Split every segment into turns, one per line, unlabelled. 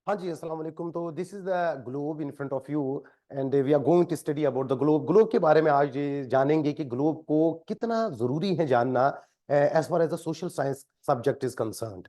हाँ जी, अस्सलाम वालेकुम। तो this is the globe in front of you and we are going to study about the globe. Globe के बारे में आज ये जानेंगे कि ग्लोब को कितना जरूरी है जानना as far as the social science subject is concerned.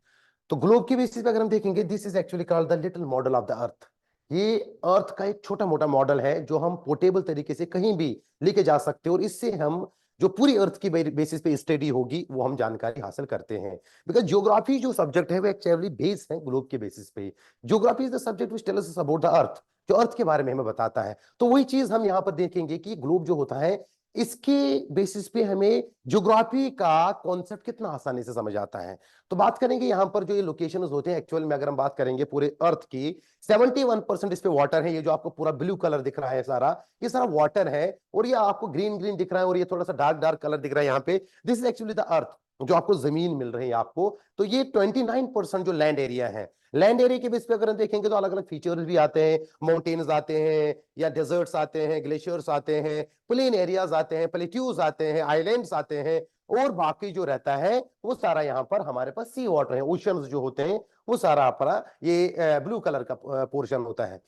तो ग्लोब की बेसिस पे अगर हम देखेंगे, this is actually called the little model of the earth. ये अर्थ का एक छोटा मोटा मॉडल है जो हम पोर्टेबल तरीके से कहीं भी लेके जा सकते हैं, और इससे हम जो पूरी अर्थ की बेसिस पे स्टडी होगी वो हम जानकारी हासिल करते हैं। बिकॉज ज्योग्राफी जो सब्जेक्ट है वो एक्चुअली बेस है ग्लोब के बेसिस पे। Geography is the subject which tells us about the earth, जो अर्थ के बारे में हमें बताता है। तो वही चीज हम यहाँ पर देखेंगे कि ग्लोब जो होता है, इसके बेसिस पे हमें ज्योग्राफी का कॉन्सेप्ट कितना आसानी से समझ आता है। तो बात करेंगे यहाँ पर जो ये लोकेशन होते हैं, एक्चुअल में अगर हम बात करेंगे पूरे अर्थ की, 71% इस पे वाटर है। ये जो आपको पूरा ब्लू कलर दिख रहा है सारा, ये सारा वाटर है। और ये आपको ग्रीन ग्रीन दिख रहा है और ये थोड़ा सा डार्क डार्क कलर दिख रहा है यहाँ पे, this is actually the earth, जो आपको जमीन मिल रही है आपको। तो ये 29% जो लैंड एरिया है। लैंड एरिया के बेस पे अगर हम देखेंगे तो अलग अलग फीचर्स भी आते हैं। माउंटेन्स आते हैं, या डेजर्ट्स आते हैं, ग्लेशियर्स आते हैं, प्लेन एरियाज आते हैं, प्लेट्यूज आते हैं, आइलैंड्स आते हैं। और बाकी जो रहता है वो सारा यहाँ पर हमारे पास सी वाटर है, ओशंस जो होते हैं वो सारा अपना ये ब्लू कलर का पोर्शन होता है।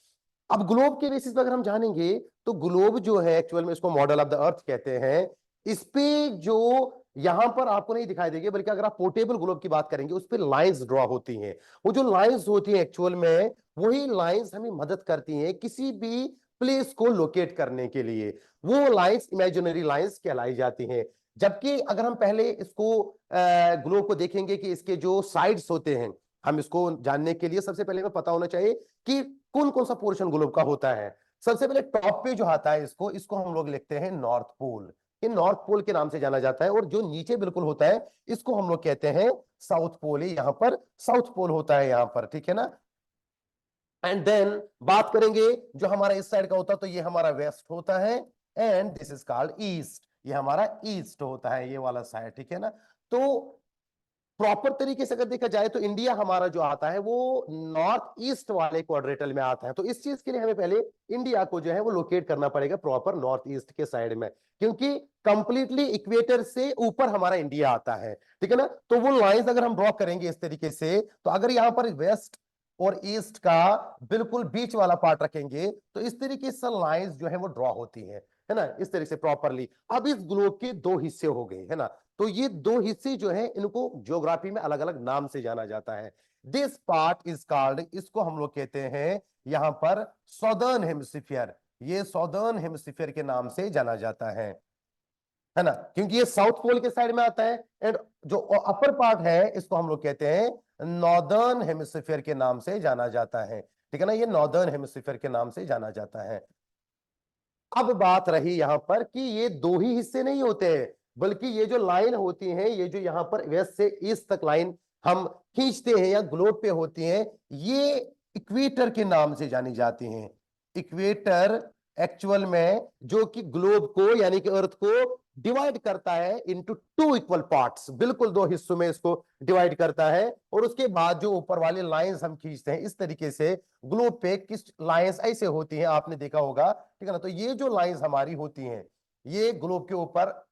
अब ग्लोब के बेसिस पे अगर हम जानेंगे, तो ग्लोब जो है एक्चुअल में इसको मॉडल ऑफ द अर्थ कहते हैं। इस पे जो यहां पर आपको नहीं दिखाई देगी, बल्कि अगर आप पोर्टेबल ग्लोब की बात करेंगे उस पे लाइंस ड्रॉ होती हैं। वो जो लाइंस होती हैं एक्चुअल में, वही लाइंस हमें मदद करती हैं किसी भी प्लेस को लोकेट करने के लिए। वो लाइंस इमेजिनरी लाइंस कहलाई जाती हैं। जबकि अगर हम पहले इसको ग्लोब को देखेंगे कि इसके जो साइड्स होते हैं, हम इसको जानने के लिए सबसे पहले हमें पता होना चाहिए कि कौन कौन सा पोर्शन ग्लोब का होता है। सबसे पहले टॉप पे जो आता है, इसको इसको हम लोग लिखते हैं नॉर्थ पोल। ये नॉर्थ पोल के नाम से जाना जाता है। और जो नीचे बिल्कुल होता है, इसको हम लोग कहते हैं साउथ पोल। यहाँ पर साउथ पोल होता है यहाँ पर, ठीक है ना। एंड देन बात करेंगे जो हमारा इस साइड का होता है, तो ये हमारा वेस्ट होता है। And this is called east, ये हमारा ईस्ट होता है, ये वाला साइड, ठीक है ना। तो प्रॉपर तरीके से अगर देखा जाए तो इंडिया हमारा जो आता है वो नॉर्थ ईस्ट वाले क्वाड्रेटल में आता है। तो इस चीज के लिए हमें पहले इंडिया को जो है वो लोकेट करना पड़ेगा प्रॉपर नॉर्थ ईस्ट के साइड में, क्योंकि कंप्लीटली इक्वेटर से ऊपर हमारा इंडिया आता है, ठीक है ना। तो वो लाइंस अगर हम ड्रॉ करेंगे इस तरीके से, तो अगर यहां पर वेस्ट और ईस्ट का बिल्कुल बीच वाला पार्ट रखेंगे, तो इस तरीके से लाइंस जो है वो ड्रॉ होती है ना, इस तरीके से प्रॉपरली। अब इस ग्लोब के दो हिस्से हो गए, है ना। तो ये दो हिस्से जो है, इनको ज्योग्राफी में अलग अलग नाम से जाना जाता है। दिस पार्ट इज कॉल्ड, इसको हम लोग कहते हैं यहां पर सॉदर्न हेमिस्फीयर। ये सॉदर्न हेमिस्फीयर के नाम से जाना जाता है ना, क्योंकि ये साउथ पोल के साइड में आता है। एंड जो अपर पार्ट है, इसको हम लोग कहते हैं नॉर्दर्न हेमिस्फीयर के नाम से जाना जाता है, ठीक है ना। ये नॉर्दर्न हेमिस्फीयर के नाम से जाना जाता है। अब बात रही यहां पर कि ये दो ही हिस्से नहीं होते हैं, बल्कि ये जो लाइन होती है, ये जो यहां पर वेस्ट से ईस्ट तक लाइन हम खींचते हैं या ग्लोब पे होती हैं, ये इक्वेटर के नाम से जानी जाती हैं। इक्वेटर एक्चुअल में जो कि ग्लोब को यानी कि अर्थ को डिवाइड करता है इनटू टू इक्वल पार्ट्स, बिल्कुल दो हिस्सों में इसको डिवाइड करता है। और उसके बाद जो ऊपर वाली लाइंस हम खींचते हैं इस तरीके से, ग्लोब पे किस लाइंस ऐसे होती हैं आपने देखा होगा, ठीक है ना। तो ये जो लाइंस हमारी होती हैं, ये ग्लोब के ऊपर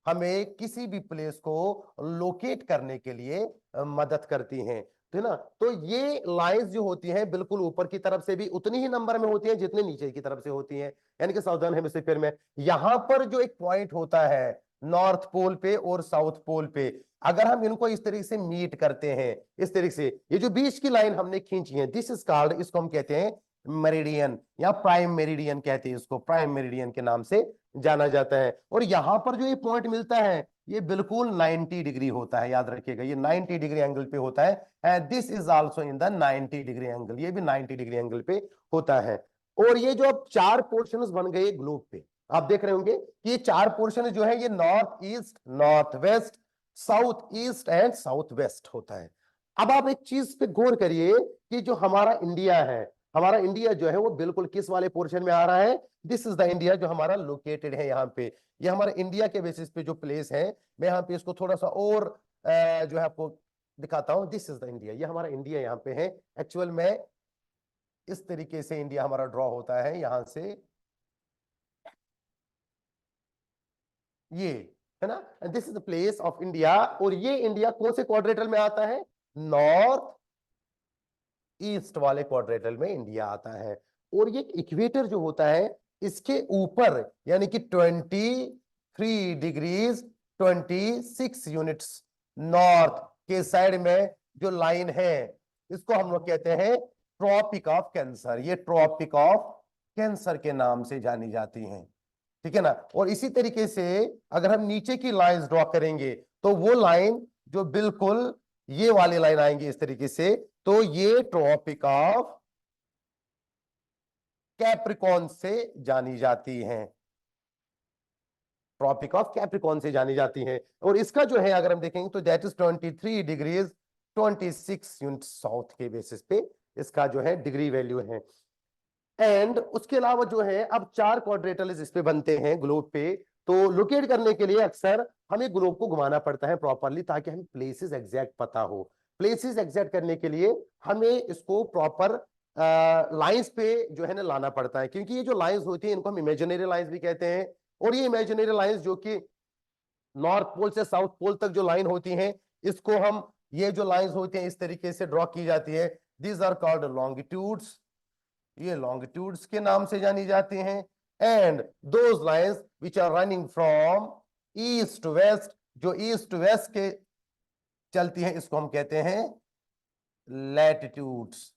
हमें किसी भी प्लेस को लोकेट करने के लिए मदद करती हैं, ठीक है ना। तो ये लाइंस जो होती हैं बिल्कुल ऊपर की तरफ से भी उतनी ही नंबर में होती हैं जितने नीचे की तरफ से होती हैं, यानी कि साउदर्न हेमिस्फीयर में यहां पर जो एक पॉइंट होता है नॉर्थ पोल पे और साउथ पोल पे, अगर हम इनको इस तरीके से मीट करते हैं, इस तरीके से ये जो बीच की लाइन हमने खींची है, दिस इज कॉल्ड, इसको हम कहते हैं मेरिडियन या प्राइम मेरिडियन कहते हैं इसको, प्राइम मेरिडियन के नाम से जाना जाता है। और यहां पर जो ये पॉइंट मिलता है, ये बिल्कुल 90 डिग्री होता है, याद रखिएगा ये 90 डिग्री एंगल पे होता है। And this is also in the 90 degree angle, ये भी 90 डिग्री एंगल पे होता है। और ये जो अब चार पोर्शंस बन गए ग्लोब पे, आप देख रहे होंगे कि ये चार पोर्शन जो है, ये north east, north west, south east and south west होता है। अब आप एक चीज पे गौर करिए कि जो हमारा इंडिया है, हमारा इंडिया जो है वो बिल्कुल किस वाले पोर्शन में आ रहा है। दिस इज द इंडिया जो हमारा लोकेटेड है यहाँ पे। ये हमारे इंडिया के बेसिस पे जो प्लेस है, मैं यहाँ पे इसको थोड़ा सा और जो है आपको दिखाता हूँ। दिस इज द इंडिया, ये हमारा इंडिया यहाँ पे है। एक्चुअल में इस तरीके से इंडिया हमारा ड्रॉ होता है यहां से, ये है ना। This is the place of India. और ये इंडिया कौन से क्वाड्रेटल में आता है, नॉर्थ ईस्ट वाले क्वाड्रेटल में इंडिया आता है। और ये इक्वेटर जो होता है इसके ऊपर यानी कि 23 डिग्रीज 26 यूनिट्स नॉर्थ के साइड में जो लाइन है इसको हम लोग कहते हैं ट्रॉपिक ऑफ कैंसर। ये ट्रॉपिक ऑफ कैंसर के नाम से जानी जाती हैं, ठीक है ना। और इसी तरीके से अगर हम नीचे की लाइंस ड्रॉ करेंगे तो वो लाइन जो बिल्कुल ये वाली लाइन आएंगी इस तरीके से, तो ये ट्रॉपिक ऑफ कैप्रिकॉन से जानी जाती हैं, ट्रॉपिक ऑफ कैप्रिकॉन से जानी जाती हैं। और इसका जो है अगर हम देखेंगे तो that is 23 degrees 26 unit south के बेसिस पे इसका जो है डिग्री वैल्यू है। एंड उसके अलावा जो है अब 4 क्वाड्रेटल्स इस पे बनते हैं ग्लोब पे। तो लोकेट करने के लिए अक्सर हमें ग्लोब को घुमाना पड़ता है प्रॉपरली ताकि हमें प्लेसेस एग्जैक्ट पता हो। प्लेसेस एग्जैक्ट करने के लिए हमें इसको प्रॉपर लाइंस पे जो है ना लाना पड़ता है, क्योंकि ये जो लाइंस होती हैं इनको हम इमेजिनरी लाइंस भी कहते हैं। और ये इमेजिनरी लाइंस जो कि नॉर्थ पोल से साउथ पोल तक जो लाइन होती हैं इसको हम, ये जो लाइंस होती हैं इस तरीके से ड्रॉ की जाती है, दीज आर कॉल्ड लॉन्गिट्यूड्स, ये लॉन्गिट्यूड्स के नाम से जानी जाती हैं। And those lines which are running from east to west, जो ईस्ट टू वेस्ट के चलती हैं इसको हम कहते हैं लैटिट्यूड्स,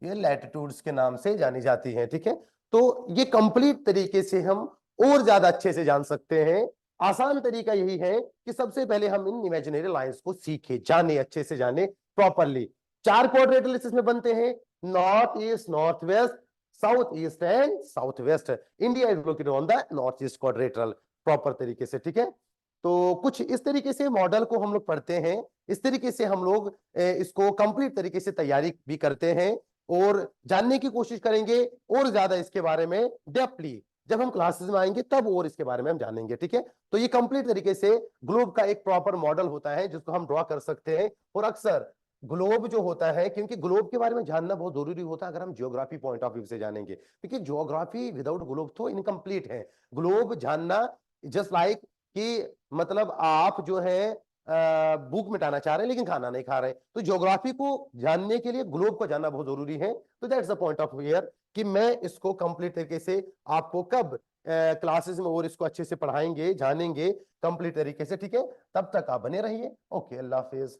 ये लैटिट्यूड्स के नाम से जानी जाती हैं, ठीक है। तो ये कंप्लीट तरीके से हम और ज्यादा अच्छे से जान सकते हैं। आसान तरीका यही है कि सबसे पहले हम इन इमेजिनरी लाइंस को सीखे, जाने, अच्छे से जाने प्रॉपरली। 4 क्वाड्रेटल इसमें बनते हैं, north east, north west, south east and south west. India is located on the north east quadrilateral proper तरीके से, ठीक है। तो कुछ इस तरीके से मॉडल को हम लोग पढ़ते हैं, इस तरीके से हम लोग इसको कंप्लीट तरीके से तैयारी भी करते हैं और जानने की कोशिश करेंगे और ज्यादा इसके बारे में डेप्थली जब हम क्लासेस में आएंगे तब और इसके बारे में हम जानेंगे, ठीक है। तो ये कंप्लीट तरीके से ग्लोब का एक प्रॉपर मॉडल होता है जिसको हम ड्रॉ कर सकते हैं। और अक्सर ग्लोब जो होता है, क्योंकि ग्लोब के बारे में जानना बहुत जरूरी होता है अगर हम जियोग्राफी पॉइंट ऑफ व्यू से जानेंगे, क्योंकि जियोग्राफी विदाउट ग्लोब तो इनकम्प्लीट है। ग्लोब जानना जस्ट लाइक कि मतलब आप जो है भूख मिटाना चाह रहे हैं लेकिन खाना नहीं खा रहे, तो ज्योग्राफी को जानने के लिए ग्लोब को जानना बहुत जरूरी है। तो that's the point of here कि मैं इसको कंप्लीट तरीके से आपको कब क्लासेस में और इसको अच्छे से पढ़ाएंगे, जानेंगे कंप्लीट तरीके से, ठीक है। तब तक आप बने रहिए। ओके, अल्लाह हाफिज।